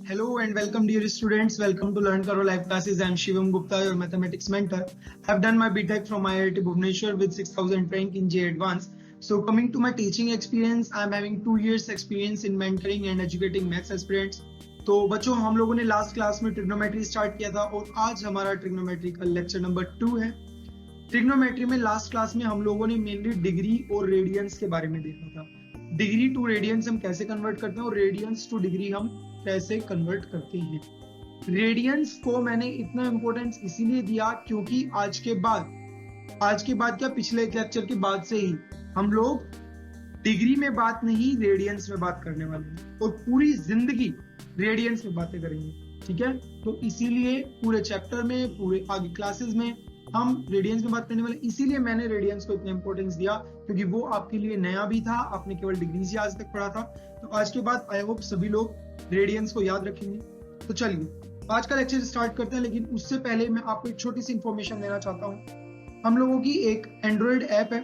Hello and welcome, dear students. Welcome to Learn Karo Live Classes. I am Shivam Gupta, your mathematics mentor. I have done my BTech from IIT Bhubaneswar with 6000 rank in J Advanced. So coming to my teaching experience, I am having 2 years experience in mentoring and educating maths aspirants. तो बच्चों, हम लोगों ने last class में trigonometry start किया था और आज हमारा ट्रिग्नोमेट्री का लेक्चर नंबर 2 है। ट्रिग्नोमेट्री में लास्ट क्लास में हम लोगों ने मेनली डिग्री और रेडियंस के बारे में देखा था। डिग्री टू रेडियंस हम कैसे कन्वर्ट करते हैं और रेडियंस टू डिग्री हम कैसे कन्वर्ट करते हैं। रेडियंस को मैंने इतना इंपॉर्टेंस इसीलिए दिया क्योंकि आज के बाद क्या पिछले लेक्चर के बाद से ही हम लोग डिग्री में बात नहीं रेडियंस में बात करने वाले हैं और पूरी जिंदगी रेडियंस में बातें करेंगे। ठीक है, तो इसीलिए पूरे चैप्टर में पूरे आगे क्लासेस में हम रेडियंस में बात करने वाले, इसीलिए मैंने रेडियंस को इतना इंपॉर्टेंस दिया क्योंकि वो आपके लिए नया भी था, आपने केवल डिग्री से आज तक पढ़ा था। तो आज के बाद आई होप सभी लोग रेडियंस को याद रखेंगे। तो चलिए आज का लेक्चर स्टार्ट करते हैं, लेकिन उससे पहले मैं आपको एक छोटी सी इंफॉर्मेशन देना चाहता हूँ। हम लोगों की एक एंड्रॉइड ऐप है,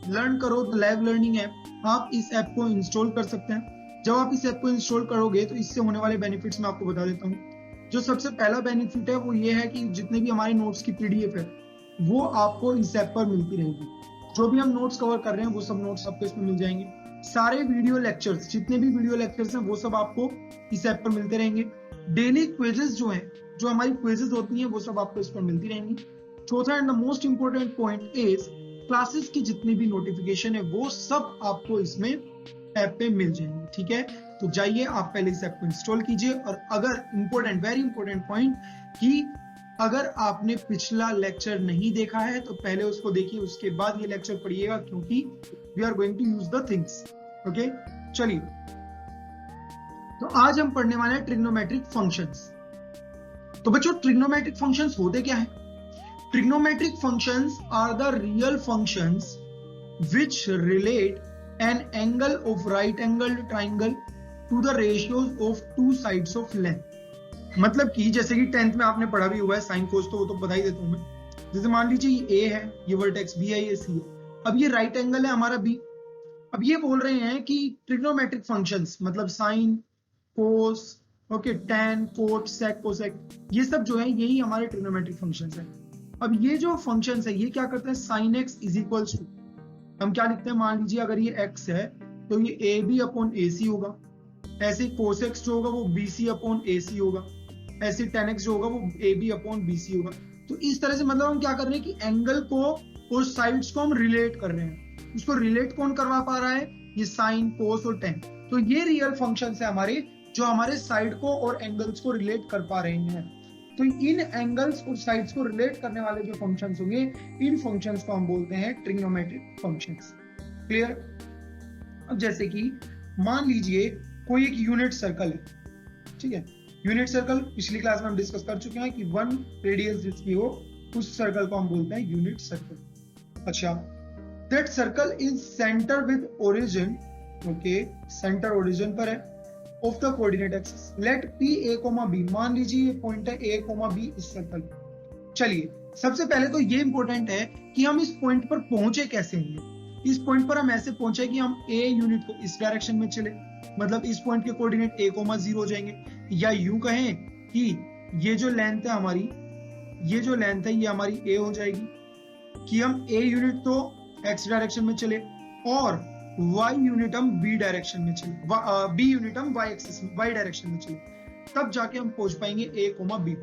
लर्न करो द लाइव लर्निंग ऐप। आप इस ऐप को इंस्टॉल कर सकते हैं। जब आप इस ऐप को इंस्टॉल करोगे तो इससे होने वाले बेनिफिट्स मैं आपको बता देता हूँ। जो सबसे पहला बेनिफिट है वो ये है कि जितने भी हमारे नोट्स की पीडीएफ है वो आपको इस ऐप पर मिलती रहेगी। जो भी हम नोट्स कवर कर रहे हैं वो सब नोट्स आपको इसमें मिल जाएंगे। सारे वीडियो लेक्चर्स, जितने भी वीडियो लेक्चर्स हैं वो सब आपको इस ऐप पर मिलते रहेंगे। डेली क्विजेस जो हैं, जो हमारी क्विजेस होती हैं वो सब आपको इस पर मिलती रहेंगी। चौथा and the most important point is classes की जितनी भी नोटिफिकेशन है वो सब आपको इसमें ऐप पे मिल जाएंगे। ठीक है, तो जाइए आप पहले इस ऐप को इंस्टॉल कीजिए। और अगर वेरी इंपॉर्टेंट पॉइंट कि अगर आपने पिछला लेक्चर नहीं देखा है तो पहले उसको देखिए, उसके बाद ये लेक्चर पढ़िएगा क्योंकि we are going to use the things. Okay, चलिए तो आज हम पढ़ने वाले हैं ट्रिग्नोमेट्रिक फंक्शंस। तो बच्चों ट्रिग्नोमेट्रिक फंक्शंस होते क्या है? Trigonometric functions are the real functions which relate an angle of right angled triangle to the ratios of two sides of length। मतलब कि जैसे कि 10th में आपने पढ़ा भी हुआ है साइन कोस, तो वो तो बता ही देता हूं मैं। जैसे मान लीजिए ये A है, ये वर्टेक्स B है, ये C है। अब ये राइट एंगल है हमारा B। अब ये बोल रहे हैं कि ट्रिग्नोमेट्रिक फंक्शंस मतलब साइन, कोस, ओके, tan, कोट, सेक, कोसेक, ये सब जो है यही हमारे ट्रिग्नोमेट्रिक फंक्शंस है। अब ये जो फंक्शंस है ये क्या करते हैं, sine x is equals to, हम क्या लिखते हैं, मान लीजिए अगर ये x है तो ये ए बी अपॉन ए सी होगा। ऐसे कोस एक्स जो होगा वो बी सी अपॉन ए सी होगा। ऐसे टेन एक्स जो होगा वो A B upon B C होगा। तो इस तरह से मतलब हम क्या कर रहे हैं कि एंगल को और साइड्स को हम रिलेट कर रहे हैं। उसको रिलेट कौन करवा पा रहा है? ये साइन, कोस और टेन। तो ये रियल फंक्शंस है हमारे, जो हमारे साइड को और एंगल्स को रिलेट कर पा रहे हैं। तो इन एंगल्स और साइड्स को रिलेट करने वाले जो फंक्शंस होंगे, इन फंक्शंस को हम बोलते हैं ट्रिग्नोमेट्रिक फंक्शंस। क्लियर? अब जैसे कि मान लीजिए कोई एक यूनिट सर्कल है, ठीक है। यूनिट सर्कल पिछली क्लास में हम डिस्कस कर चुके हैं कि 1 रेडियस जिसकी हो उस सर्कल को हम बोलते हैं यूनिट सर्कल। अच्छा, that circle is centre with origin, okay, centre origin पर है of the coordinate axis. Let P A, B, मान लीजिए ये पॉइंट है A, B इस सर्कल। चलिए सबसे पहले तो ये इंपॉर्टेंट है कि हम इस पॉइंट पर पहुंचे कैसे होंगे। इस पॉइंट पर हम ऐसे पहुंचे कि हम A यूनिट को इस डायरेक्शन में चले, मतलब इस पॉइंट के कोऑर्डिनेट A, 0 हो जाएंगे। या यूं कहें कि ये जो लेंथ है हमारी, ये जो लेंथ है ये हमारी A हो जाएगी कि हम A यूनिट तो X डायरेक्शन में चले और y यूनिट हम b डायरेक्शन में चले, b यूनिट हम y एक्सिस में, y डायरेक्शन में चले, तब जाके हम पहुंच पाएंगे a, b।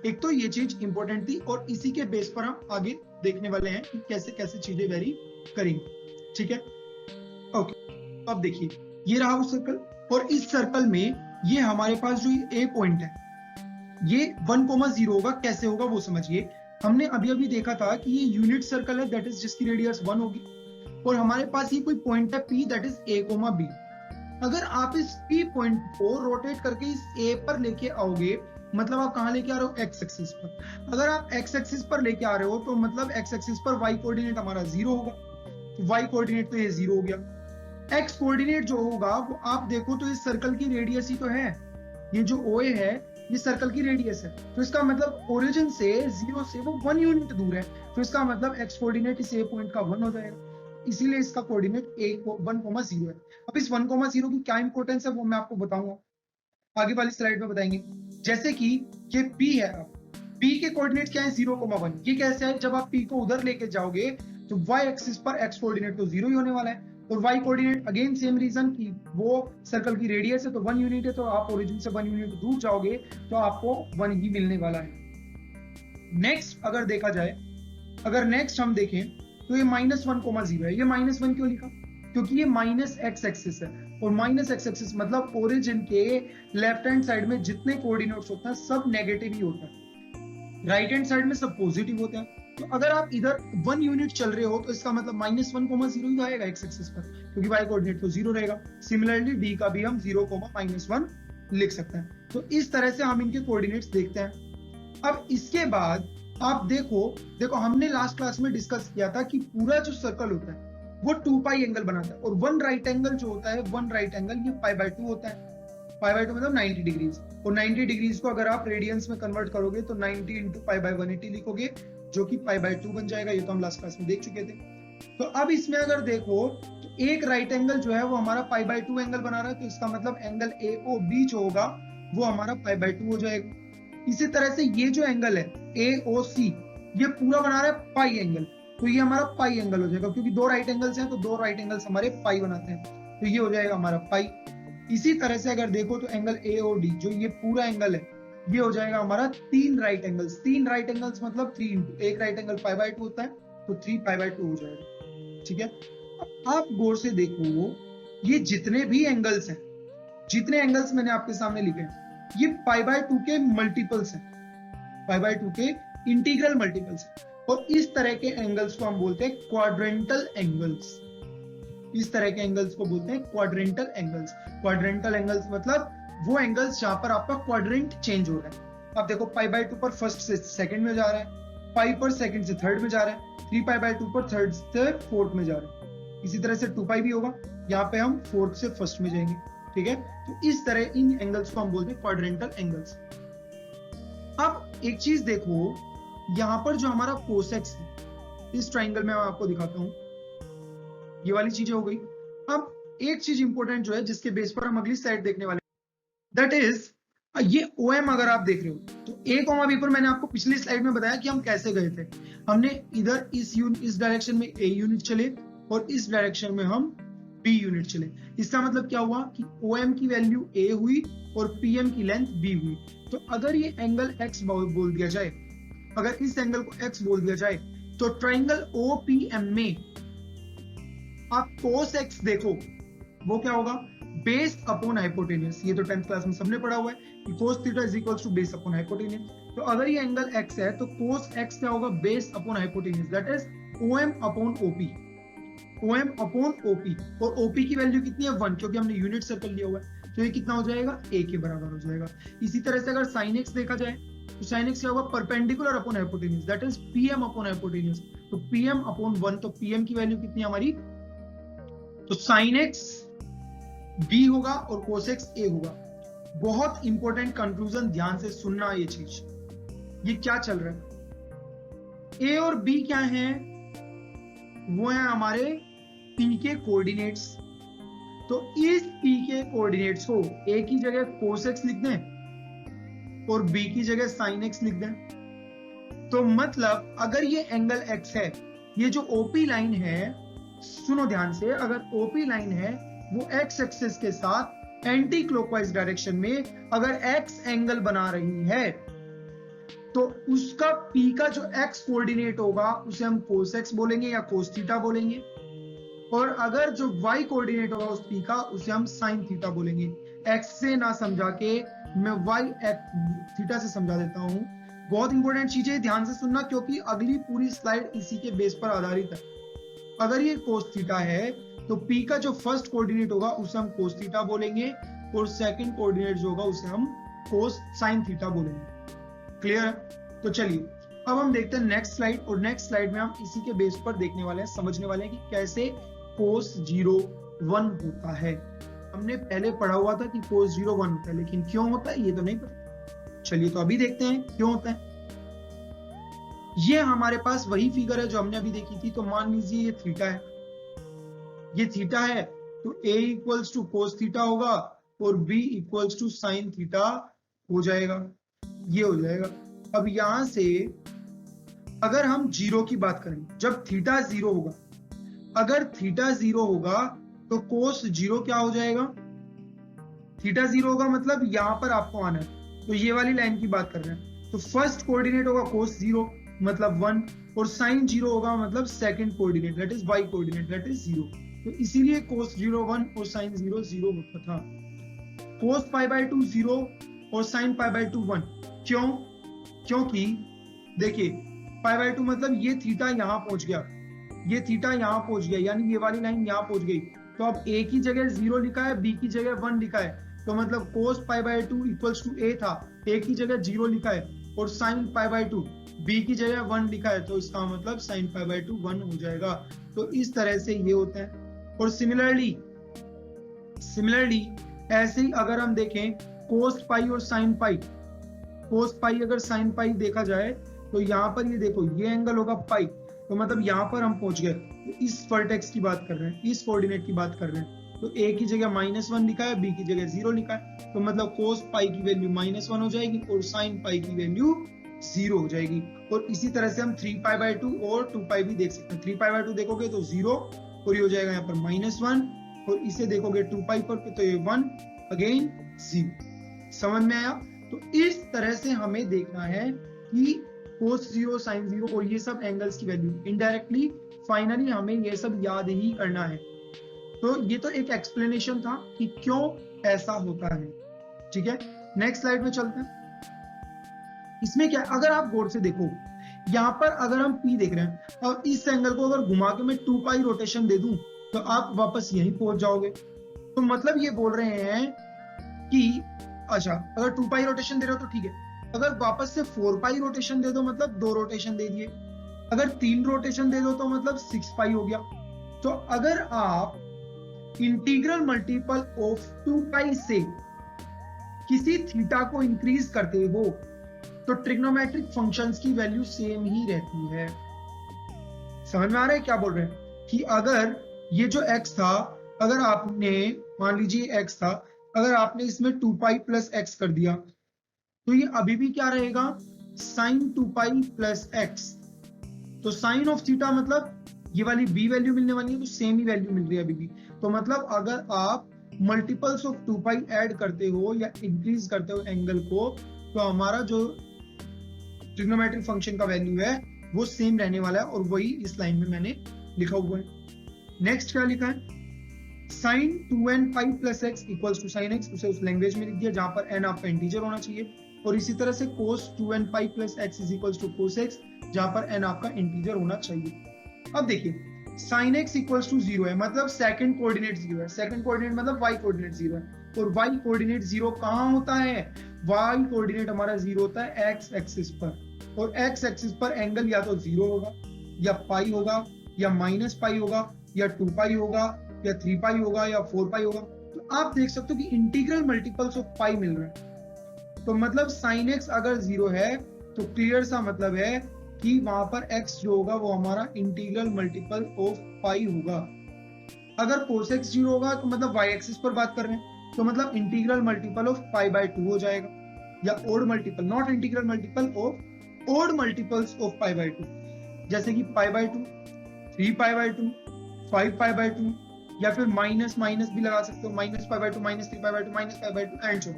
एक तो ये चीज इंपॉर्टेंट थी और इसी के बेस पर हम आगे देखने वाले हैं कि कैसे कैसे चीजें वेरी करेंगे। ठीक है, ओके। अब देखिए ये रहा वो सर्कल और इस सर्कल में ये हमारे पास जो a पॉइंट है ये 1, 0 होगा। कैसे होगा वो समझिए। हमने अभी अभी देखा था कि ये यूनिट सर्कल है, दैट इज जिसकी रेडियस 1 होगी और हमारे पास ये कोई पॉइंट है P, that is A, B। अगर आप इस P पॉइंट को रोटेट करके इस A पर लेके आओगे, मतलब आप कहां लेके आ रहे हो, X एक्सिस पर। अगर आप X एक्सिस पर लेके आ रहे हो तो मतलब X एक्सिस पर Y कोऑर्डिनेट हमारा 0 होगा, तो Y कोऑर्डिनेट तो ये 0 हो गया। X कोऑर्डिनेट जो होगा वो आप देखो तो इस सर्कल की रेडियस ही तो है, ये जो OA है ये सर्कल की रेडियस है। तो इसका मतलब ओरिजिन से 0 से वो 1 यूनिट दूर है, तो इसका मतलब X कोऑर्डिनेट इस A पॉइंट का 1 हो जाएगा, इसीलिए इसका कोऑर्डिनेट 1, 0 है। अब इस 1, 0 की क्या इंपॉर्टेंस है वो मैं आपको बताऊंगा। आगे वाली स्लाइड में बताएंगे। जैसे कि ये P है, P के कोऑर्डिनेट क्या है 0,1। ये कैसे है, जब आप P को उधर लेके जाओगे तो y एक्सिस पर x कोऑर्डिनेट तो 0 ही होने वाला है, और y coordinate again same reason कि वो सर्कल की रेडियस है तो 1 यूनिट है, तो आप ओरिजिन से 1 यूनिट दूर जाओगे तो आपको 1 ही मिलने वाला है। नेक्स्ट अगर देखा जाए, अगर नेक्स्ट हम देखें तो ये -1,0 है। ये -1 क्यों लिखा, क्योंकि ये -x एक्सिस है, और -x एक्सिस मतलब ओरिजिन के लेफ्ट हैंड साइड में जितने कोऑर्डिनेट्स होते हैं सब नेगेटिव ही होते हैं, राइट हैंड साइड में सब पॉजिटिव होते हैं। तो अगर आप इधर 1 यूनिट चल रहे हो तो इसका मतलब -1,0 ही आएगा x एक्सिस पर, क्योंकि y कोऑर्डिनेट तो 0 रहेगा। सिमिलरली d का भी हम 0,-1 लिख सकते हैं। तो इस तरह से हम इनके कोऑर्डिनेट्स देखते हैं। अब इसके बाद आप देखो हमने लास्ट क्लास में डिस्कस किया था कि पूरा जो सर्कल होता है वो 2 पाई एंगल बनाता है, और 1 राइट एंगल जो होता है, 1 राइट एंगल ये π/2 होता है। π/2 मतलब 90 डिग्रीज, और 90 डिग्रीज को अगर आप रेडियंस में कन्वर्ट करोगे तो 90 × π/180 लिखोगे, जो कि π/2 बन जाएगा। ये तो हम लास्ट क्लास में देख चुके थे। तो अब इसमें अगर देखो तो एक राइट एंगल जो है वो हमारा π/2 एंगल बना रहा है, तो इसका मतलब एंगल AOB जो होगा वो हमारा π/2 हो जाएगा। इसी तरह से ये जो एंगल है AOC ये पूरा बना रहा है पाई एंगल, तो ये हमारा पाई एंगल हो जाएगा, क्योंकि 2 राइट एंगल्स हैं तो 2 राइट एंगल्स हमारे पाई बनाते हैं, तो ये हो जाएगा हमारा पाई। इसी तरह से अगर देखो तो एंगल AOD जो ये पूरा एंगल है ये हो जाएगा हमारा 3 राइट एंगल्स। 3 राइट एंगल्स मतलब 3 × एक राइट एंगल π/2 होता है, तो 3 π/2 हो जाएगा। ठीक है, आप गौर से देखो ये जितने भी एंगल्स हैं, जितने एंगल्स मैंने आपके सामने लिखे हैं ये π/2 के मल्टीपल्स हैं, π/2 के इंटीग्रल मल्टीपल्स हैं। और इस तरह के एंगल्स को हम बोलते हैं क्वाड्रेंटल एंगल्स। इस तरह के एंगल्स को बोलते हैं क्वाड्रेंटल एंगल्स। क्वाड्रेंटल एंगल्स मतलब वो एंगल्स जहां पर आपका क्वाड्रेंट चेंज हो रहा है। अब देखो π/2 पर फर्स्ट से सेकंड में जा रहा है, पाई पर सेकंड से थर्ड में जा रहा है, 3π/2 पर थर्ड से फोर्थ में जा रहा है। इसी तरह से 2π भी होगा, यहाँ पे हम फोर्थ से फर्स्ट में जाएंगे। ठीक है, तो इस तरह इन एंगल्स को हम बोलते हैं क्वाड्रेंटल एंगल्स। अब एक चीज देखो, यहां पर जो हमारा कोसेक्स है, इस ट्राइंगल में मैं आपको दिखाता हूं, ये वाली चीजें हो गई। अब एक चीज इंपॉर्टेंट जो है जिसके बेस पर हम अगली स्लाइड देखने वाले, दैट इज ये OM अगर आप देख रहे हो तो A, B पर मैंने आपको पिछली स्लाइड में बताया कि हम कैसे गए थे। हमने इधर इस डायरेक्शन में A यूनिट चले और इस डायरेक्शन में हम B यूनिट चले। इसका मतलब क्या हुआ कि OM की वैल्यू A हुई और PM की लेंथ B हुई। तो अगर ये एंगल X बोल दिया जाए, अगर इस एंगल को X बोल दिया जाए, तो ट्राइंगल OPM में आप cos X देखो वो क्या होगा, बेस अपॉन हाइपोटेन्यूज। ये तो 10th क्लास में सबने पढ़ा हुआ है कि cos theta is equals to base upon hypotenuse. तो अगर ये एंगल X है तो cos X क्या होगा, base upon hypotenuse, that is OM upon OP। OM upon OP, और OP की वैल्यू कितनी है 1, क्योंकि हमने यूनिट सर्कल लिया हुआ है, तो ये कितना हो जाएगा A के बराबर हो जाएगा। इसी तरह से अगर sin X देखा जाए तो sin X क्या होगा, perpendicular upon hypotenuse, that is PM upon hypotenuse. तो PM अपॉन 1, तो PM की वैल्यू कितनी है हमारी, तो sin X B होगा और cos X A होगा। बहुत इंपॉर्टेंट कंक्लूजन, ध्यान से सुनना ये चीज, ये क्या चल रहा है। A और B क्या है, वो है हमारे P के कोऑर्डिनेट्स। तो इस P के कोऑर्डिनेट्स को A की जगह cos X लिख दें और B की जगह sin X लिख दें। तो मतलब अगर ये एंगल X है, ये जो OP लाइन है, सुनो ध्यान से, अगर OP लाइन है वो X एक्सिस के साथ एंटी क्लॉकवाइज डायरेक्शन में अगर X एंगल बना रही है, तो उसका P का जो X कोऑर्डिनेट होगा उसे हम cos X बोलेंगे या cos थीटा बोलेंगे, और अगर जो Y कोऑर्डिनेट होगा उस P का उसे हम sin थीटा बोलेंगे। X से ना समझा के मैं Y थीटा से समझा देता हूं। बहुत इंपॉर्टेंट चीज है, ध्यान से सुनना, क्योंकि अगली पूरी स्लाइड इसी के बेस पर आधारित है। अगर ये cos थीटा है तो P का जो फर्स्ट कोऑर्डिनेट होगा उसे हम cos थीटा बोलेंगे, और सेकंड कोऑर्डिनेट जो होगा उसे हम cos sin थीटा बोलेंगे। क्लियर है? तो चलिए अब हम देखते हैं नेक्स्ट स्लाइड, और नेक्स्ट स्लाइड में हम इसी के बेस पर देखने वाले हैं, समझने वाले हैं कि कैसे cos 0 1 होता है। हमने पहले पढ़ा हुआ था कि cos 0 1 होता है, लेकिन क्यों होता है ये तो नहीं पता। चलिए तो अभी देखते हैं क्यों होता है। ये हमारे पास वही फिगर है जो हमने अभी देखी थी। तो मान लीजिए ये थीटा है, ये थीटा है, तो A equals to cos theta होगा, और b equals to sine theta हो जाएगा, ये हो जाएगा। अब यहां से अगर हम जीरो की बात करें, जब थीटा जीरो होगा, अगर थीटा जीरो होगा तो कोस जीरो क्या हो जाएगा, थीटा जीरो होगा मतलब यहां पर आपको आना है, तो ये वाली लाइन की बात कर रहे हैं, तो फर्स्ट कोऑर्डिनेट होगा कोस जीरो मतलब 1, और साइन जीरो होगा मतलब second coordinate that is y coordinate that is 0, तो इसीलिए कोस जीरो 1 और साइन जीरो 0 होता था। कोस पाई बाय 2 0 और साइन पाई बाय 2 1, क्यों? क्योंकि देखिए पाई बाय 2 मतलब ये थीटा यहाँ पहुंच गया, ये थीटा यहाँ पहुंच गया, यानी ये वाली लाइन यहाँ पहुंच गई, तो अब a की जगह 0 लिखा है, b की जगह 1 लिखा है, तो मतलब cos pi by 2 equals to a था, a की जगह 0 लिखा है, और साइन पाई बाय 2 b की जगह 1 लिखा है, तो इसका मतलब साइन पाई बाय 2 1 हो जाएगा। तो इस तरह से ये होता है। और सिमिलरली ऐसे ही अगर हम देखें कोस पाई और साइन पाई, कोस पाई अगर साइन पाई देखा जाए तो यहाँ पर ये देखो ये एंगल होगा पाई, तो मतलब यहाँ पर हम पहुंच गए, तो इस वर्टेक्स की बात कर रहे हैं, इस कोऑर्डिनेट की बात कर रहे हैं, तो a की जगह -1 लिखा है, b की जगह 0 लिखा है, तो मतलब कोस पाई की वैल्यू -1 हो जाएगी और साइन पाई की वैल्यू 0 हो जाएगी। और इसी तरह से हम 3 पाई बाय 2 और 2 पाई भी देख सकते हैं। 3 पाई बाय 2 देखोगे तो 0 और ये हो जाएगा यहाँ पर -1, और इसे देखोगे 2 पाई पर तो ये 1 अगेन 0। समझ में आया? तो इस तरह से हमें देखना है कि कोस 0 साइन 0 और ये सब एंगल्स की वैल्यू इनडायरेक्टली फाइनली हमें ये सब याद ही करना है। तो ये तो एक एक्सप्लेनेशन था कि क्यों ऐसा होता है। ठीक है, नेक्स्ट स्लाइड में चलते हैं। इसमें क्या, अगर आप गौर से देखो यहाँ पर अगर हम P देख रहे हैं और इस एंगल को अगर घुमा के मैं 2 पाई रोटेशन दे दूं तो आप वापस यहीं पहुंच जाओगे। तो मतलब ये बोल रहे हैं कि अच्छा अगर 2 पाई रोटेशन दे रहे हो तो ठीक है, अगर वापस से 4 पाई रोटेशन दे दो मतलब 2 रोटेशन दे दिए, अगर 3 रोटेशन दे दो तो मतलब 6 पाई हो गया। तो अगर आप इंटीग्रल मल्टीपल ऑफ 2 पाई से किसी थीटा को इंक्रीज करते हो तो ट्रिग्नोमेट्रिक फंक्शंस की वैल्यू सेम ही रहती है। समझ में आ रहा है क्या बोल रहे हैं? कि अगर ये जो x था, अगर आपने मान लीजिए x था, अगर आपने इसमें 2 पाई प्लस x कर दिया तो ये अभी भी क्या रहेगा, साइन 2 पाई प्लस x। तो साइन ऑफ थीटा मतलब ये वाली b वैल्यू मिलने वाली है, तो सेम ही वैल्यू मिल रही है अभी भी। तो मतलब अगर आप मल्टीपल्स ऑफ 2 पाई ऐड करते हो या इंक्रीज करते हो एंगल को, तो हमारा जो ट्रिग्नोमेट्रिक फंक्शन का वैल्यू है वो सेम रहने वाला है, और वही इस लाइन में मैंने लिखा हुआ है। नेक्स्ट क्या लिखा है, sine 2n pi plus x equals to sine x, उसे उस लैंग्वेज में लिख दिया जहां पर n आपका इंटीजर होना चाहिए, और इसी तरह से cos 2n pi plus x is equals to cos x जहां पर n आपका इंटीजर होना चाहिए। अब देखिए साइन x इक्वल्स टू 0 है, मतलब सेकंड कोऑर्डिनेट 0 है, सेकंड कोऑर्डिनेट मतलब y कोऑर्डिनेट 0 है, और y कोऑर्डिनेट 0 कहां होता है, y कोऑर्डिनेट हमारा 0 होता है x एक्सिस पर, और x एक्सिस पर एंगल या तो 0 होगा या पाई होगा या माइनस पाई होगा या 2 पाई होगा या 3 पाई होगा या 4 पाई होगा। तो आप देख सकते हो कि इंटीग्रल मल्टीपल्स ऑफ पाई मिल रहे हैं। तो मतलब साइन x अगर 0 है तो क्लियर सा मतलब है कि वहां पर x जो होगा वो हमारा इंटीग्रल मल्टीपल ऑफ पाई होगा। अगर कोस x 0 होगा तो मतलब y एक्सिस पर बात कर रहे हैं, तो मतलब integral multiple of pi by 2 हो जाएगा, या odd multiple, not integral multiple of odd multiples of pi by 2, जैसे कि pi by 2, 3 pi by 2, 5 pi by 2, या फिर माइनस माइनस भी लगा सकते हो, minus pi by 2, minus 3 pi by 2, minus pi by 2 and so.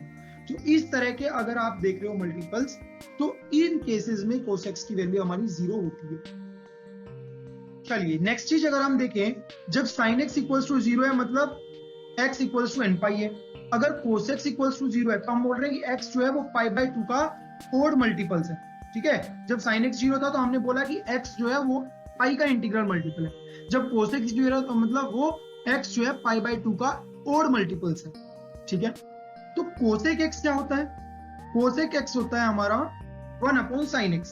तो इस तरह के अगर आप देख रहे हो मल्टीपल्स, तो इन केसेस में कोस x की वैल्यू हमारी 0 होती है। चलिए नेक्स्ट चीज अगर हम देखें, जब साइन x इक्वल्स टू 0 है मतलब x इक्वल्स टू n पाई है, अगर कोस x इक्वल्स टू 0 है तो हम बोल रहे हैं कि x जो है वो पाई बाय 2 का ओड मल्टीपल्स है। ठीक है, जब साइन x 0 था तो हमने बोला कि x जो है वो पाई का इंटीग्रल मल्टीपल है, जब कोस x 0 है तो मतलब वो x जो है पाई बाय 2 का ओड मल्टीपल्स है। ठीक है, तो कोसेक x क्या होता है, कोसेक x होता है हमारा 1 अपॉन साइन x,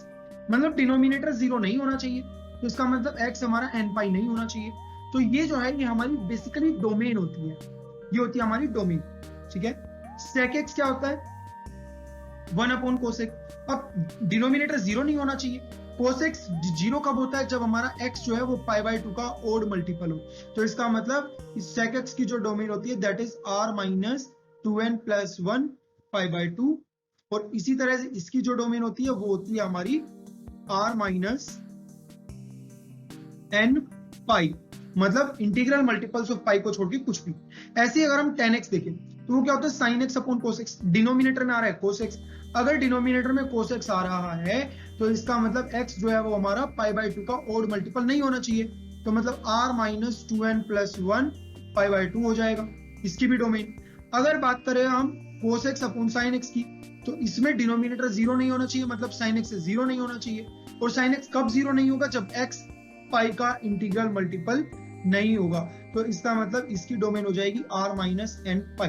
मतलब डिनोमिनेटर 0 नहीं होना चाहिए, तो इसका मतलब x हमारा n पाई नहीं होना चाहिए। तो ये जो है ये हमारी बेसिकली डोमेन होती है, ये होती है हमारी डोमेन। ठीक है, सेक x क्या होता है 1 अपॉन कोसेक, अब डिनोमिनेटर 0 नहीं होना चाहिए। कोसेक 0 कब होता है, जब हमारा x जो है वो पाई बाय 2 का ओड मल्टीपल हो, तो इसका मतलब इस सेक x की जो डोमेन होती है that is r minus 2n plus 1 pi by 2, और इसी तरह से इसकी जो डोमेन होती है वो होती है हमारी r माइनस n पाई, मतलब इंटीग्रल मल्टीपल्स ऑफ पाई को छोड़ के कुछ भी। ऐसे ही अगर हम tan x देखें तो वो क्या होता है sin x upon cos x, denominator में आ रहा है cos x, अगर डिनोमिनेटर में cos x आ रहा है तो इसका मतलब x जो है वो हमारा पाई बाय 2 का ओड मल्टीपल नहीं होना चाहिए, तो मतलब r minus 2n plus 1 pi by 2 हो जाएगा इसकी भी डोमेन। अगर बात करें हम cos x upon sin x की, तो इसमें डिनोमिनेटर जीरो नहीं होना चाहिए, मतलब sin x से जीरो नहीं होना चाहिए, और sin x कब जीरो नहीं होगा, जब x पाई का इंटीग्रल मल्टीपल नहीं होगा, तो इसका मतलब इसकी डोमेन हो जाएगी r माइनस n पाई।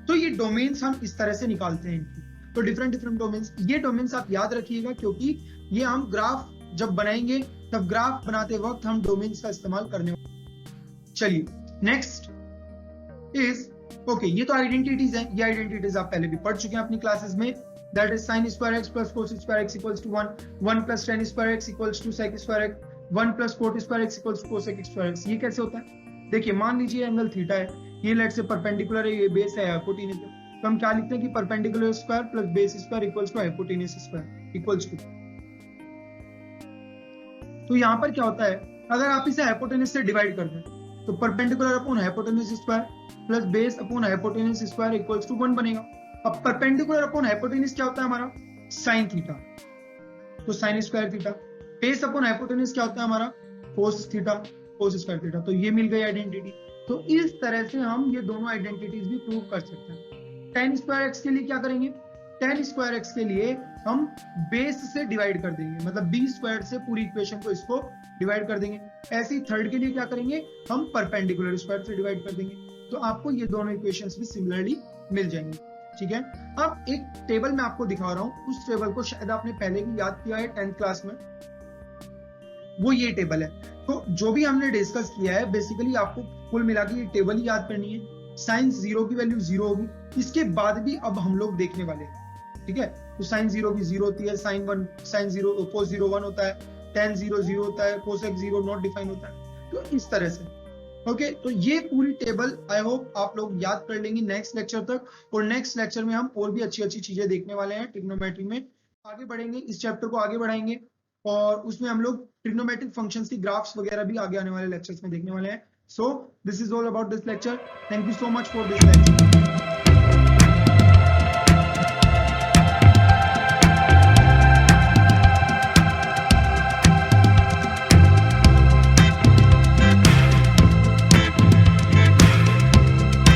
तो ये डोमेन्स हम इस तरह से निकालते हैं इनकी, तो डिफरेंट डोमेन्स, ये डोमेन्स आप याद रखिएगा क्योंकि ये हम ग्राफ जब बनाएंगे तब ग्राफ बनाते वक्त हम डोमेन्स का इस्तेमाल करने वाले। चलिए नेक्स्ट इज ओके, ये तो आइडेंटिटीज है, ये आइडेंटिटीज आप पहले भी पढ़ चुके हैं अपनी क्लासेस में, that is sin square x plus cos square x equals to 1, 1 plus tan square x equals to sec square x, 1 plus cot square x equals to cosec square x। ये कैसे होता है, देखिए मान लीजिए एंगल थीटा है, ये late से परपेंडिकुलर है, ये बेस है हाइपोटेन्यूज है, तो हम क्या लिखते हैं कि perpendicular square plus base square equals to hypotenuse square equals to. तो यहाँ पर क्या होता है, अगर आप इसे हाइपोटेन्यूज से डिवाइड कर दें तो perpendicular upon hypotenuse square plus base upon hypotenuse square equals to 1 बनेगा। अब परपेंडिकुलर अपॉन हाइपोटेन्यूज क्या होता है हमारा, साइन थीटा, तो sine square theta, base upon hypotenuse क्या होता है हमारा, cos theta, cos square theta. तो ये मिल गई आइडेंटिटी। तो इस तरह से हम ये दोनों आइडेंटिटीज भी प्रूव कर सकते हैं। tan स्क्वायर एक्स के लिए क्या करेंगे, tan स्क्वायर एक्स के लिए हम बेस से डिवाइड कर देंगे, मतलब b स्क्वायर से पूरी इक्वेशन को इसको डिवाइड कर देंगे। ऐसे ही थर्ड के लिए क्या करेंगे, हम परपेंडिकुलर स्क्वायर से डिवाइड कर देंगे, तो आपको ये दोनों इक्वेशंस भी सिमिलरली मिल जाएंगे। ठीक है, अब एक टेबल मैं आपको दिखा रहा हूं, उस टेबल को शायद आपने पहले भी याद किया है 10th क्लास में, वो ये टेबल है। तो जो भी हमने डिस्कस किया है बेसिकली आपको कुल मिला के ये टेबल ही याद करनी है। साइन जीरो की वैल्यू जीरो होगी, इसके बाद भी अब हम लोग देखने वाले हैं। ठीक है, तो साइन जीरो की जीरो होती है, साइन जीरो कोस जीरो 1 होता है, tan जीरो 0 होता है, कोसेक जीरो नॉट डिफाइन होता है। तो इस तरह से ओके, तो ये पूरी टेबल आई होप आप लोग याद कर लेंगे नेक्स्ट लेक्चर तक, और नेक्स्ट लेक्चर में हम और भी अच्छी अच्छी चीजें देखने वाले हैं। ट्रिग्नोमेट्री में आगे बढ़ेंगे, इस चैप्टर को आगे बढ़ाएंगे, और उसमें हम लोग ट्रिग्नोमेट्रिक फंक्शंस की ग्राफ्स वगैरह भी आगे आने वाले लेक्चर्स में देखने वाले हैं। So this is all about this lecture, thank you so much for this lecture.